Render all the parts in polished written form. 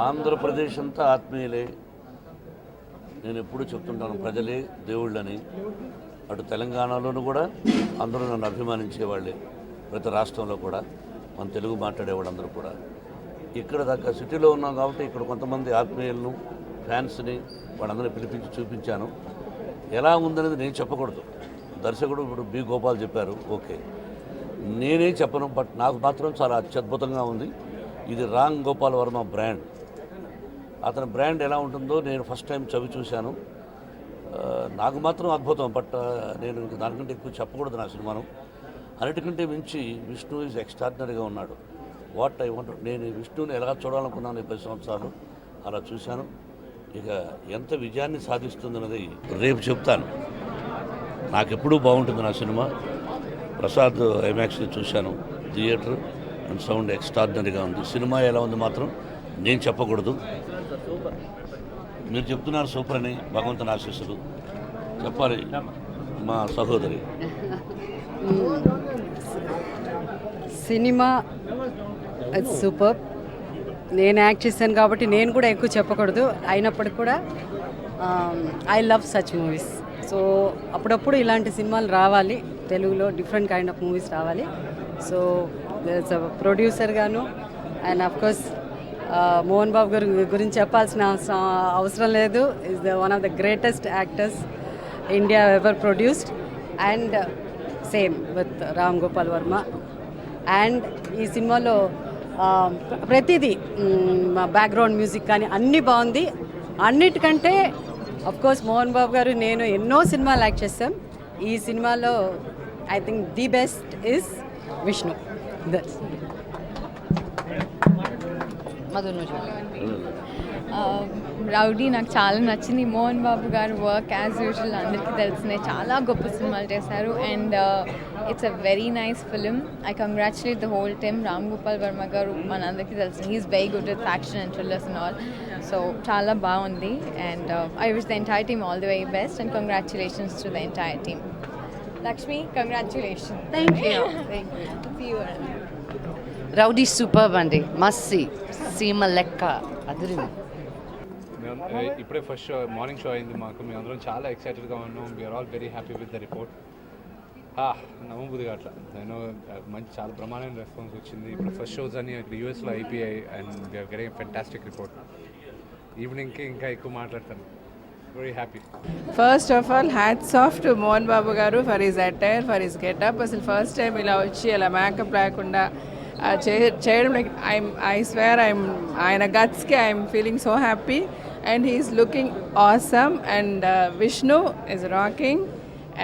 ఆంధ్రప్రదేశ్ అంతా ఆత్మీయులే. నేను ఎప్పుడూ చెప్తుంటాను, ప్రజలే దేవుళ్ళని. అటు తెలంగాణలోనూ కూడా అందరూ నన్ను అభిమానించేవాళ్ళే, ప్రతి రాష్ట్రంలో కూడా మన తెలుగు మాట్లాడేవాళ్ళందరూ కూడా. ఇక్కడ దాకా సిటీలో ఉన్నాం కాబట్టి ఇక్కడ కొంతమంది ఆత్మీయులను, ఫ్యాన్స్ని వాళ్ళందరినీ పిలిపించి చూపించాను. ఎలా ఉందనేది నేను చెప్పకూడదు. దర్శకుడు ఇప్పుడు బి గోపాల్ చెప్పారు, ఓకే, నేనేం చెప్పను. బట్ నాకు మాత్రం చాలా అత్యద్భుతంగా ఉంది. ఇది రామ్ గోపాల్ వర్మ బ్రాండ్. అతని బ్రాండ్ ఎలా ఉంటుందో నేను ఫస్ట్ టైం చవి చూశాను. నాకు మాత్రం అద్భుతం. బట్ నేను దానికంటే ఎక్కువ చెప్పకూడదు నా సినిమాను. అన్నిటికంటే మించి విష్ణు ఈజ్ ఎక్స్ట్రాడినరీగా ఉన్నాడు. వాట్ ఐ వాంట్, నేను విష్ణుని ఎలా చూడాలనుకున్నాను 10 సంవత్సరాలు, అలా చూశాను. ఇక ఎంత విజయాన్ని సాధిస్తుందన్నది రేపు చెప్తాను. నాకెప్పుడూ బాగుంటుంది నా సినిమా. ప్రసాద్ ఐమాక్స్ని చూశాను, థియేటర్ అండ్ సౌండ్ ఎక్స్ట్రాడినరీగా ఉంది. సినిమా ఎలా ఉంది మాత్రం నేను చెప్పకూడదు. మీరు చెప్తున్నారు సూపర్ అని, భగవంతుని ఆశీస్సులు చెప్పాలి మా సహోదరి. Cinema super. నేను యాక్ట్ చేశాను కాబట్టి నేను కూడా ఎక్కువ చెప్పకూడదు. అయినప్పటికీ కూడా I love such movies. So అప్పుడప్పుడు ఇలాంటి సినిమాలు రావాలి, తెలుగులో డిఫరెంట్ కైండ్ ఆఫ్ మూవీస్ రావాలి. సో ప్రొడ్యూసర్ గాను అండ్ అఫ్కోర్స్ మోహన్ బాబు గారి గురించి చెప్పాల్సిన అవసరం లేదు. Is the one of the greatest actors India ever produced. And same with Ram Gopal Varma. And ఈ సినిమాలో ప్రతిదీ బ్యాక్గ్రౌండ్ మ్యూజిక్ కానీ అన్నీ బాగుంది. అన్నిటికంటే అఫ్కోర్స్ మోహన్ బాబు గారు, నేను ఎన్నో సినిమాలు యాక్ట్ చేస్తాం. ఈ సినిమాలో I think the best is Vishnu. Rowdy నాకు చాలా నచ్చింది. మోహన్ బాబు గారు వర్క్ యాజ్ యూజువల్ అందరికీ తెలిసినాయి, చాలా గొప్ప సినిమాలు చేశారు. And it's a very nice film. I congratulate the whole team. Ram Gopal Varma గారు మనందరికీ తెలిసిన, he's very good with action and thrillers and all. So చాలా బాగుంది. And I wish the entire team all the very best and congratulations to the entire team. Lakshmi, congratulation. Thank you. Rowdy super అండి, must see. సీమ లెక్క అదిరింది. ఇప్పుడే first show, morning show అయింది మాకు. మేము అందరం చాలా ఎక్సైటెడ్గా ఉన్నాం. We are all very happy with the report. నమ్మబుద్ధిగా అట్లా నేను మంచి చాలా బ్రహ్మాండమైన రెస్పాన్స్ వచ్చింది. ఇప్పుడు ఫస్ట్ షోస్ అని ఇక్కడ యూఎస్లో అయిపోయాయి and we are getting fantastic report. ఈవినింగ్కి ఇంకా ఎక్కువ మాట్లాడతాను. Very happy. First of all hats off to Mohan Babu garu for his attire, for his getup. అసలు ఫస్ట్ టైం ఇలా వచ్చి అలా మేకప్ లేకుండా చేయడం, లైక్ ఐ స్వేర్ ఆయన గట్స్కి I'm feeling so happy. And he's looking awesome. And Vishnu is rocking.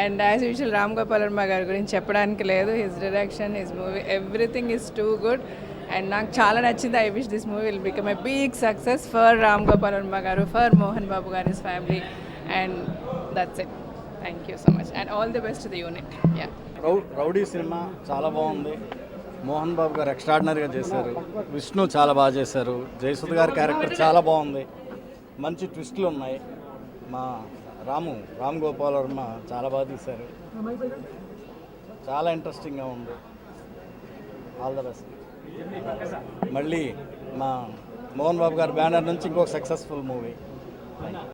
And as usual Ram Gopal Varma గారి గురించి చెప్పడానికి లేదు. His direction, his movie, everything is too good. And నాకు చాలా నచ్చింది. I wish this movie will become a big success for Ram Gopal Varma garu, for Mohan Babu గారి family. And that's it. Thank you so much and all the best to the unit. Yeah, rowdy cinema చాలా బాగుంది. మోహన్ బాబు గారు ఎక్స్ట్రాడినరీగా చేశారు. విష్ణు చాలా బాగా చేశారు. జయసుధ గారి క్యారెక్టర్ చాలా బాగుంది. మంచి ట్విస్టులు ఉన్నాయి. మా రామ్ గోపాల్ వర్మ చాలా బాగా తీశారు. చాలా ఇంట్రెస్టింగ్గా ఉంది. All the best. మళ్ళీ మా మోహన్ బాబు గారి బ్యానర్ నుంచి ఇంకొక సక్సెస్ఫుల్ మూవీ.